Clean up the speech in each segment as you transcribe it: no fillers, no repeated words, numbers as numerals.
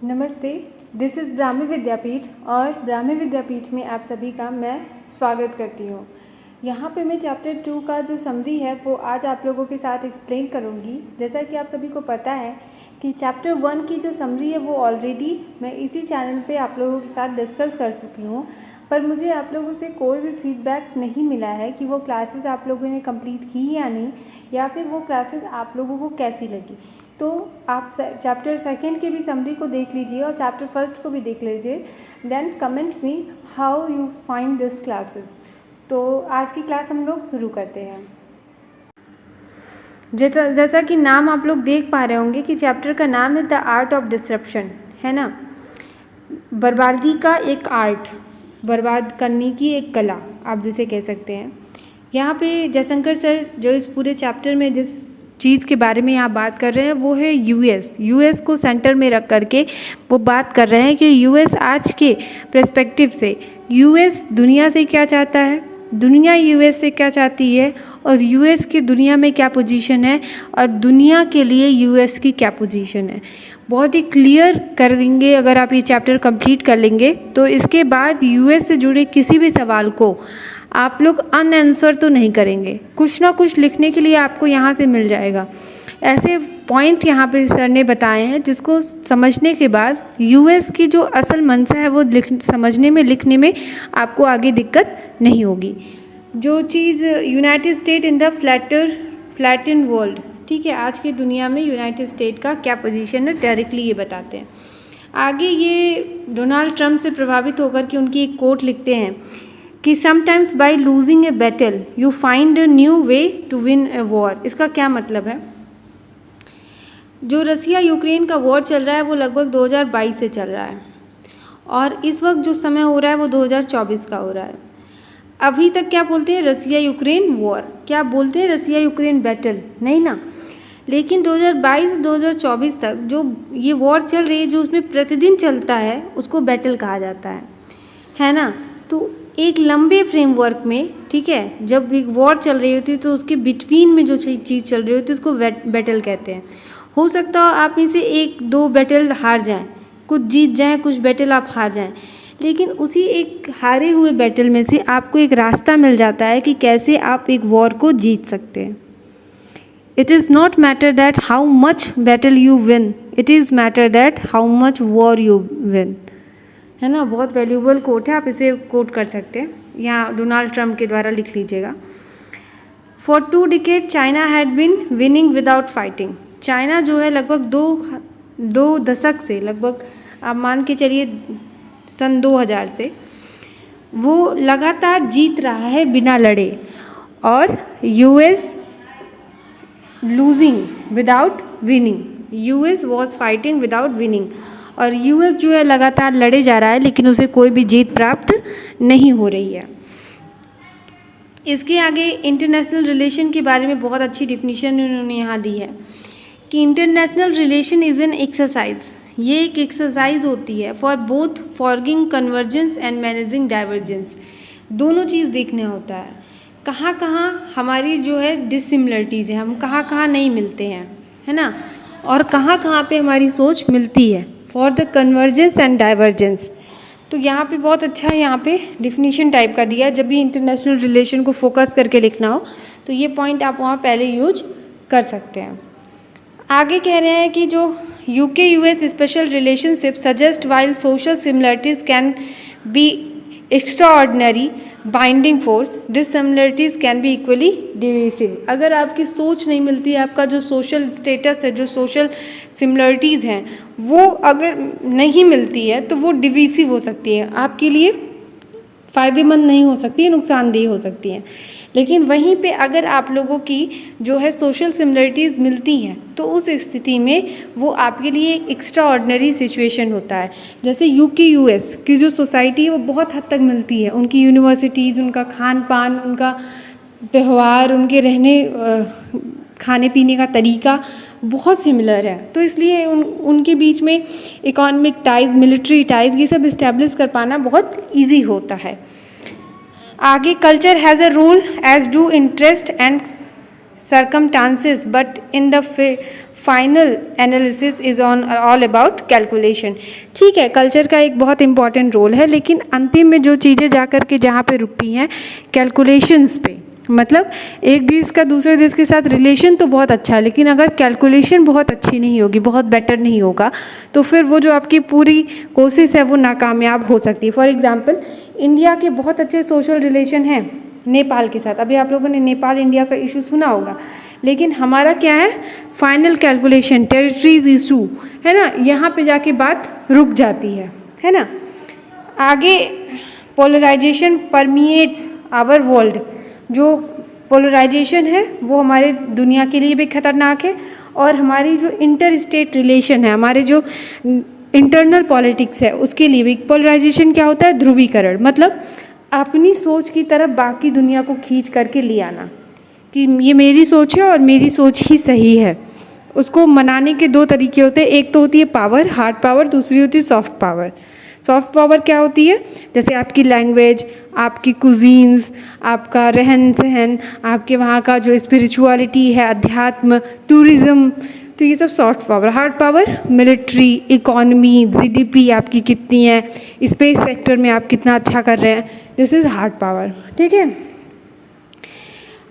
नमस्ते, this is Brahmi विद्यापीठ और ब्राह्मी विद्यापीठ में आप सभी का मैं स्वागत करती हूँ। यहाँ पे मैं चैप्टर 2 का जो समरी है वो आज आप लोगों के साथ एक्सप्लेन करूँगी। जैसा कि आप सभी को पता है कि चैप्टर 1 की जो समरी है वो ऑलरेडी मैं इसी चैनल पे आप लोगों के साथ डिस्कस कर चुकी हूँ, पर मुझे आप लोगों से कोई भी फीडबैक नहीं मिला है कि वो क्लासेस आप लोगों ने कंप्लीट की या नहीं, या फिर वो क्लासेस आप लोगों को कैसी लगी। तो आप चैप्टर 2 की भी समरी को देख लीजिए और चैप्टर 1 को भी देख लीजिए, then comment me how you find this classes. तो आज की क्लास हम लोग शुरू करते हैं। जैसा कि नाम आप लोग देख पा रहे होंगे कि चैप्टर का नाम है द आर्ट ऑफ डिसरप्शन, है ना। बर्बादी का एक आर्ट, बर्बाद करने की एक कला आप जिसे कह सकते हैं। यहाँ पे जयशंकर सर जो इस पूरे चैप्टर में जिस चीज़ के बारे में यहाँ बात कर रहे हैं वो है यूएस को सेंटर में रख करके वो बात कर रहे हैं कि यूएस आज के पर्सपेक्टिव से यूएस दुनिया से क्या चाहता है, दुनिया यूएस से क्या चाहती है, और यूएस की दुनिया में क्या पोजीशन है और दुनिया के लिए यूएस की क्या पोजीशन है। बहुत ही क्लियर कर देंगे अगर आप ये चैप्टर कंप्लीट कर लेंगे तो इसके बाद यूएस से जुड़े किसी भी सवाल को आप लोग अनआंसर तो नहीं करेंगे, कुछ ना कुछ लिखने के लिए आपको यहाँ से मिल जाएगा। ऐसे पॉइंट यहाँ पे सर ने बताए हैं जिसको समझने के बाद यूएस की जो असल मंशा है वो समझने में, लिखने में आपको आगे दिक्कत नहीं होगी। जो चीज़ United State in the flatten world, ठीक है, आज की दुनिया में यूनाइटेड स्टेट का क्या पोजीशन है डायरेक्टली ये बताते हैं। आगे ये डोनाल्ड ट्रंप से प्रभावित होकर के उनकी एक कोट लिखते हैं कि sometimes by losing a battle you find a new way to win a war. इसका क्या मतलब है? जो रसिया यूक्रेन का वॉर चल रहा है वो लगभग 2022 से चल रहा है और इस वक्त जो समय हो रहा है वो 2024 का हो रहा है। अभी तक क्या बोलते हैं? Russia Ukraine war. क्या बोलते हैं? रसिया यूक्रेन बैटल, नहीं ना। लेकिन 2022-2024 तक जो ये वॉर चल रही है, जो उसमें प्रतिदिन चलता है, उसको बैटल कहा जाता है ना। तो एक लंबे फ्रेमवर्क में, ठीक है, जब एक वॉर चल रही होती है तो उसके बिटवीन में जो चीज़ चल रही होती है उसको बैटल कहते हैं। हो सकता हो आप में से 1-2 बैटल हार जाएं, कुछ जीत जाएं, कुछ बैटल आप हार जाएं, लेकिन उसी एक हारे हुए बैटल में से आपको एक रास्ता मिल जाता है कि कैसे आप एक वॉर को जीत सकते हैं। It is not matter that how much battle you win, it is matter that how much war you win, है ना। बहुत वैल्यूबल कोट है, आप इसे कोट कर सकते हैं, यहाँ डोनाल्ड ट्रंप के द्वारा लिख लीजिएगा। For 2 decade China had been winning without fighting. China जो है लगभग दो दशक से, लगभग आप मान के चलिए सन 2000 से वो लगातार जीत रहा है बिना लड़े, और US losing without winning, US was fighting without winning, और यूएस जो है लगातार लड़े जा रहा है लेकिन उसे कोई भी जीत प्राप्त नहीं हो रही है। इसके आगे इंटरनेशनल रिलेशन के बारे में बहुत अच्छी डिफिनीशन उन्होंने यहाँ दी है कि international relation is an exercise, ये एक एक्सरसाइज होती है for both forging convergence and managing divergence. दोनों चीज़ देखना होता है, कहाँ कहाँ हमारी जो है डिसिमिलरिटीज़ है, हम कहाँ कहाँ नहीं मिलते हैं, है ना, और कहाँ कहाँ पे हमारी सोच मिलती है, for the convergence and divergence. तो यहाँ पे बहुत अच्छा यहाँ पे डिफिनीशन टाइप का दिया है। जब भी इंटरनेशनल रिलेशन को फोकस करके लिखना हो तो ये पॉइंट आप वहाँ पहले यूज कर सकते हैं। आगे कह रहे हैं कि जो UK US special relationship suggest while social similarities can be extraordinary binding force, dissimilarities can be equally divisive. अगर आपकी सोच नहीं मिलती है, आपका जो सोशल स्टेटस है, जो सोशल सिमिलरिटीज़ हैं वो अगर नहीं मिलती है तो वो डिविसिव हो सकती है, आपके लिए फ़ायदेमंद नहीं हो सकती है, नुकसानदेह हो सकती है। लेकिन वहीं पे अगर आप लोगों की जो है सोशल सिमिलरिटीज़ मिलती हैं तो उस स्थिति में वो आपके लिए एक एक्स्ट्रा ऑर्डिनरी सिचुएशन होता है। जैसे यूके यूएस की जो सोसाइटी है वो बहुत हद तक मिलती है, उनकी यूनिवर्सिटीज़, उनका खान पान, उनका त्यौहार, उनके रहने खाने पीने का तरीका बहुत सिमिलर है, तो इसलिए उनके बीच में इकोनॉमिक टाइज़, मिलिट्री टाइज़, ये सब इस्टेब्लिश कर पाना बहुत ईजी होता है। आगे culture has a role as do interest and circumstances but in the final analysis is all about calculation. ठीक है, कल्चर का एक बहुत इंपॉर्टेंट रोल है, लेकिन अंतिम में जो चीज़ें जा कर के जहाँ पे रुकती हैं कैलकुलेशंस पे, मतलब एक देश का दूसरे देश के साथ रिलेशन तो बहुत अच्छा है, लेकिन अगर कैलकुलेशन बहुत अच्छी नहीं होगी, बहुत बेटर नहीं होगा, तो फिर वो जो आपकी पूरी कोशिश है वो नाकामयाब हो सकती है। फॉर एग्जांपल, इंडिया के बहुत अच्छे सोशल रिलेशन हैं नेपाल के साथ। अभी आप लोगों ने नेपाल इंडिया का इशू सुना होगा, लेकिन हमारा क्या है, फाइनल कैलकुलेशन, टेरिटरीज इशू है ना, यहाँ पे जाके बात रुक जाती है ना। आगे पोलराइजेशन परमिएट्स आवर वर्ल्ड। जो पोलराइजेशन है वो हमारे दुनिया के लिए भी खतरनाक है, और हमारी जो इंटर स्टेट रिलेशन है, हमारे जो इंटरनल पॉलिटिक्स है, उसके लिए भी पोलराइजेशन क्या होता है, ध्रुवीकरण, मतलब अपनी सोच की तरफ बाकी दुनिया को खींच करके ले आना कि ये मेरी सोच है और मेरी सोच ही सही है। उसको मनाने के दो तरीके होते हैं, एक तो होती है पावर, हार्ड पावर, दूसरी होती है सॉफ्ट पावर। सॉफ्ट पावर क्या होती है, जैसे आपकी लैंग्वेज, आपकी कुजीन्स, आपका रहन सहन, आपके वहाँ का जो स्पिरिचुअलिटी है, अध्यात्म, टूरिज़्म, तो ये सब soft power. Hard power military, economy, GDP आपकी कितनी है, स्पेस सेक्टर में आप कितना अच्छा कर रहे हैं, दिस इज़ हार्ड पावर। ठीक है।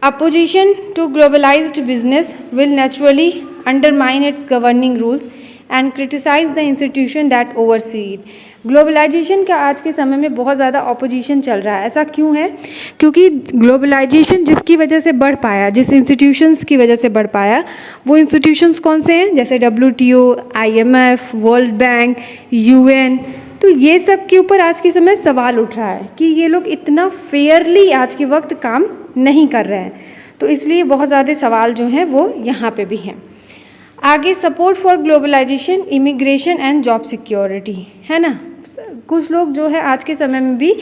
Opposition to globalized business will naturally undermine its governing rules and criticize the institution that oversee it. Globalisation का आज के समय में बहुत ज़्यादा ऑपोजिशन चल रहा है। ऐसा क्यों है? क्योंकि ग्लोबलाइजेशन जिसकी वजह से बढ़ पाया, जिस इंस्टीट्यूशंस की वजह से बढ़ पाया, वो इंस्टीट्यूशंस कौन से हैं? जैसे WTO, IMF, world bank, UN। तो ये सब के ऊपर आज के समय सवाल उठ रहा है कि ये लोग इतना फेयरली आज के वक्त काम नहीं कर रहे हैं, तो इसलिए बहुत ज़्यादा सवाल जो हैं वो यहाँ पे भी हैं। आगे support for globalisation, immigration and job security, है ना। कुछ लोग जो है आज के समय में भी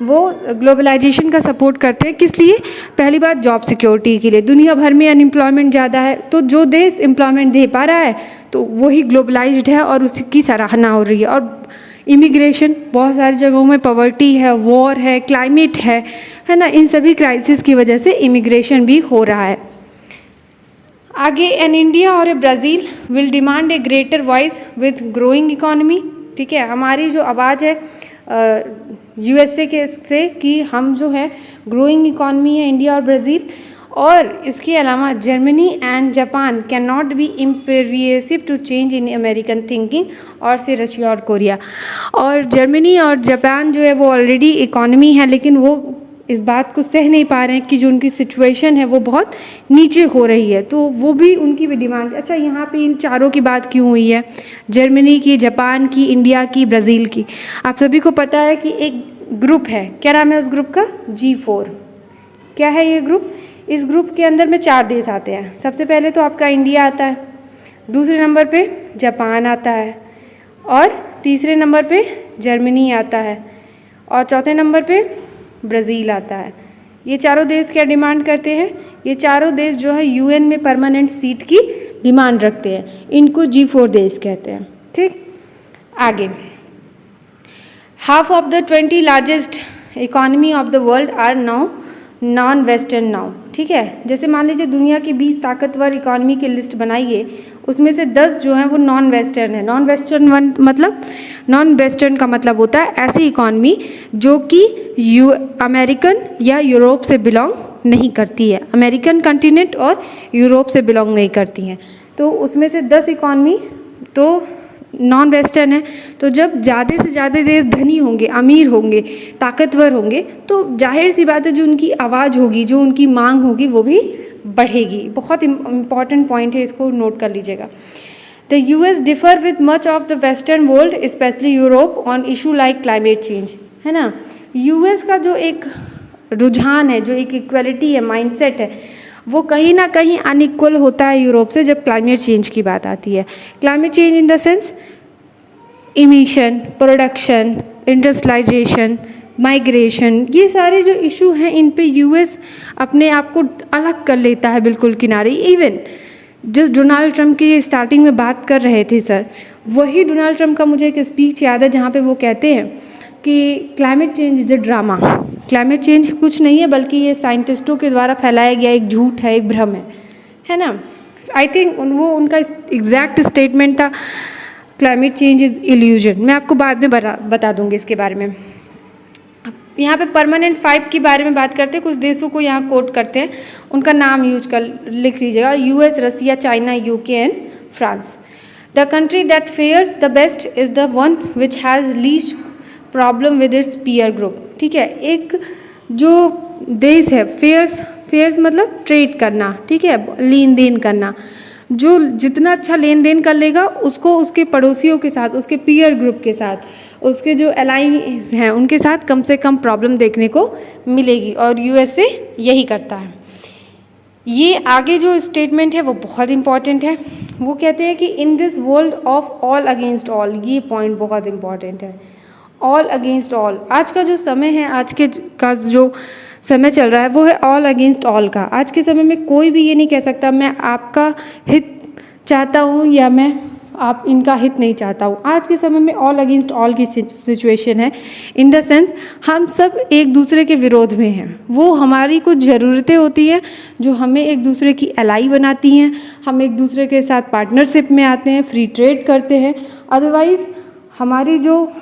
वो ग्लोबलाइजेशन का सपोर्ट करते हैं। किस लिए? पहली बात जॉब सिक्योरिटी के लिए। दुनिया भर में अनएम्प्लॉयमेंट ज़्यादा है, तो जो देश एम्प्लॉयमेंट दे पा रहा है तो वही ग्लोबलाइज्ड है और उसकी सराहना हो रही है। और इमिग्रेशन, बहुत सारी जगहों में पॉवर्टी है, वॉर है, क्लाइमेट है ना, इन सभी क्राइसिस की वजह से इमिग्रेशन भी हो रहा है। आगे एन इंडिया और a Brazil will demand a greater voice with growing economy. ठीक है, हमारी जो आवाज़ है USA के से कि हम जो है ग्रोइंग इकोनॉमी है इंडिया और ब्राज़ील, और इसके अलावा Germany and Japan can not be impervious to change in American thinking, और से रशिया और कोरिया। और जर्मनी और जापान जो है वो ऑलरेडी इकोनॉमी है, लेकिन वो इस बात को सह नहीं पा रहे हैं कि जो उनकी सिचुएशन है वो बहुत नीचे हो रही है, तो वो भी उनकी भी डिमांड। अच्छा, यहाँ पे इन चारों की बात क्यों हुई है? जर्मनी की, जापान की, इंडिया की, ब्राज़ील की। आप सभी को पता है कि एक ग्रुप है, क्या नाम है उस ग्रुप का? G4। क्या है ये ग्रुप? इस ग्रुप के अंदर में 4 देश आते हैं। सबसे पहले तो आपका इंडिया आता है, दूसरे नंबर पे जापान आता है, और तीसरे नंबर पे जर्मनी आता है, और चौथे नंबर पे ब्राज़ील आता है। ये चारों देश क्या डिमांड करते हैं? ये चारों देश जो है UN में परमानेंट सीट की डिमांड रखते हैं। इनको G4 देश कहते हैं। ठीक, आगे half of the 20 largest economy of the world are now non western now. ठीक है, जैसे मान लीजिए दुनिया की 20 ताकतवर इकोनॉमी की लिस्ट बनाइए, उसमें से 10 जो हैं वो नॉन वेस्टर्न है। नॉन वेस्टर्न मतलब, नॉन वेस्टर्न का मतलब होता है ऐसी इकोनॉमी जो कि अमेरिकन या यूरोप से बिलोंग नहीं करती है, अमेरिकन कंटिनेंट और यूरोप से बिलोंग नहीं करती हैं। तो उसमें से 10 इकोनॉमी तो नॉन वेस्टर्न है। तो जब ज़्यादा से ज़्यादा देश धनी होंगे, अमीर होंगे, ताकतवर होंगे, तो जाहिर सी बात है जो उनकी आवाज़ होगी, जो उनकी मांग होगी, वो भी बढ़ेगी। बहुत इम्पॉर्टेंट पॉइंट है, इसको नोट कर लीजिएगा। The US differ with much of the western world, specially Europe, on issue like climate change, है ना। US का जो एक रुझान है, जो एक इक्वलिटी है, माइंडसेट है, वो कहीं ना कहीं अनइक्वल होता है यूरोप से जब क्लाइमेट चेंज की बात आती है। Climate change in the sense emission, production, industrialisation, migration, ये सारे जो इशू हैं इन पे US अपने आप को अलग कर लेता है बिल्कुल किनारे। इवन जिस डोनाल्ड ट्रंप की स्टार्टिंग में बात कर रहे थे सर, वही डोनाल्ड ट्रंप का मुझे एक स्पीच याद है जहाँ पे वो कहते हैं कि climate change is a drama. Climate change कुछ नहीं है बल्कि ये साइंटिस्टों के द्वारा फैलाया गया एक झूठ है, एक भ्रम है ना। आई थिंक वो उनका एग्जैक्ट स्टेटमेंट था, क्लाइमेट चेंज इज़ इल्यूजन। मैं आपको बाद में बता दूंगी इसके बारे में। यहाँ पे परमानेंट 5 के बारे में बात करते हैं, कुछ देशों को यहाँ कोट करते हैं, उनका नाम यूज कर लिख लीजिएगा, US, Russia, China, UK and France. The country that fares the best is the one which has least problem with its peer group. ठीक है, एक जो देश है, फेयर्स मतलब ट्रेड करना, ठीक है, लेन देन करना, जो जितना अच्छा लेन देन कर लेगा उसको उसके पड़ोसियों के साथ, उसके पीयर ग्रुप के साथ, उसके जो अलाइज हैं उनके साथ कम से कम प्रॉब्लम देखने को मिलेगी, और यूएसए यही करता है। ये आगे जो स्टेटमेंट है वो बहुत इंपॉर्टेंट है। वो कहते हैं कि in this world of all against all, ये पॉइंट बहुत इंपॉर्टेंट है, ऑल अगेंस्ट ऑल। आज का जो समय है, आज के का जो समय चल रहा है वो है ऑल अगेंस्ट ऑल का। आज के समय में कोई भी ये नहीं कह सकता मैं आपका हित चाहता हूँ या मैं आप इनका हित नहीं चाहता हूँ। आज के समय में ऑल अगेंस्ट ऑल की सिचुएशन है, इन द सेंस हम सब एक दूसरे के विरोध में हैं। वो हमारी कुछ ज़रूरतें होती हैं जो हमें एक दूसरे की एलाई बनाती हैं, हम एक दूसरे के साथ पार्टनरशिप में आते हैं, फ्री ट्रेड करते हैं। अदरवाइज़ हमारी जो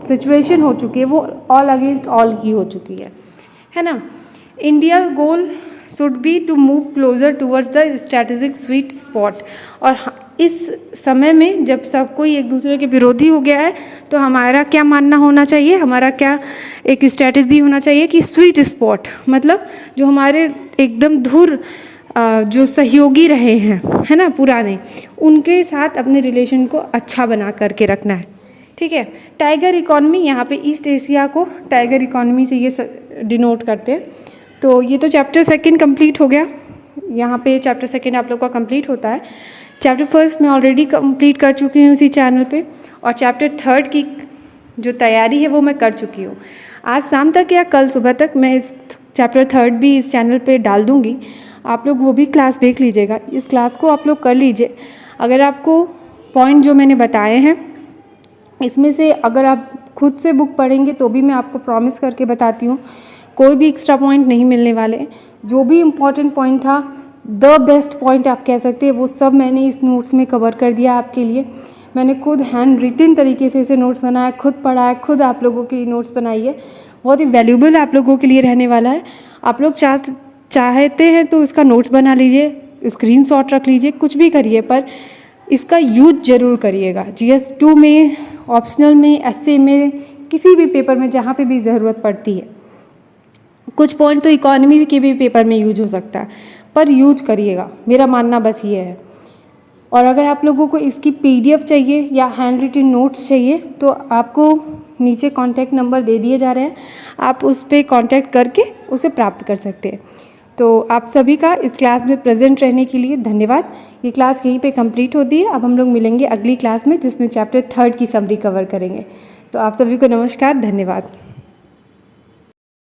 सिचुएशन हो चुकी है वो ऑल अगेंस्ट ऑल की हो चुकी है ना। India goal should be to move closer towards the strategic sweet spot. और इस समय में जब सब कोई एक दूसरे के विरोधी हो गया है तो हमारा क्या मानना होना चाहिए, हमारा क्या एक स्ट्रैटेजी होना चाहिए कि स्वीट स्पॉट मतलब जो हमारे एकदम धुर जो सहयोगी रहे हैं, है ना, पुराने, उनके साथ अपने रिलेशन को अच्छा बना करके रखना है। ठीक है, टाइगर इकॉनमी, यहाँ पे ईस्ट एशिया को टाइगर इकॉनमी से ये डिनोट करते हैं। तो ये तो चैप्टर 2 कंप्लीट हो गया, यहाँ पे चैप्टर 2 आप लोग का कंप्लीट होता है। चैप्टर 1 मैं ऑलरेडी कंप्लीट कर चुकी हूँ इसी चैनल पे, और चैप्टर 3 की जो तैयारी है वो मैं कर चुकी हूँ। आज शाम तक या कल सुबह तक मैं इस चैप्टर 3 भी इस चैनल पे डाल दूँगी, आप लोग वो भी क्लास देख लीजिएगा। इस क्लास को आप लोग कर लीजिए। अगर आपको पॉइंट जो मैंने बताए हैं इसमें से अगर आप खुद से बुक पढ़ेंगे तो भी मैं आपको प्रॉमिस करके बताती हूँ कोई भी एक्स्ट्रा पॉइंट नहीं मिलने वाले। जो भी इम्पॉर्टेंट पॉइंट था, द बेस्ट पॉइंट आप कह सकते हैं, वो सब मैंने इस नोट्स में कवर कर दिया आपके लिए। मैंने खुद हैंड रिटन तरीके से इसे नोट्स बनाया, खुद पढ़ा है, खुद आप लोगों के लिए नोट्स बनाई है। बहुत ही वैल्यूबल आप लोगों के लिए रहने वाला है। आप लोग चाहते हैं तो इसका नोट्स बना लीजिए, स्क्रीनशॉट रख लीजिए, कुछ भी करिए, पर इसका यूज ज़रूर करिएगा। GS 2 में, ऑप्शनल में, एसए में, किसी भी पेपर में जहाँ पे भी ज़रूरत पड़ती है। कुछ पॉइंट तो इकोनॉमी के भी पेपर में यूज हो सकता है, पर यूज करिएगा, मेरा मानना बस ये है। और अगर आप लोगों को इसकी PDF चाहिए या हैंड रिटन नोट्स चाहिए तो आपको नीचे कॉन्टैक्ट नंबर दे दिए जा रहे हैं, आप उस पर कॉन्टैक्ट करके उसे प्राप्त कर सकते हैं। तो आप सभी का इस क्लास में प्रेजेंट रहने के लिए धन्यवाद। ये क्लास यहीं पे कंप्लीट होती है। अब हम लोग मिलेंगे अगली क्लास में जिसमें चैप्टर 3 की समरी कवर करेंगे। तो आप सभी को नमस्कार, धन्यवाद।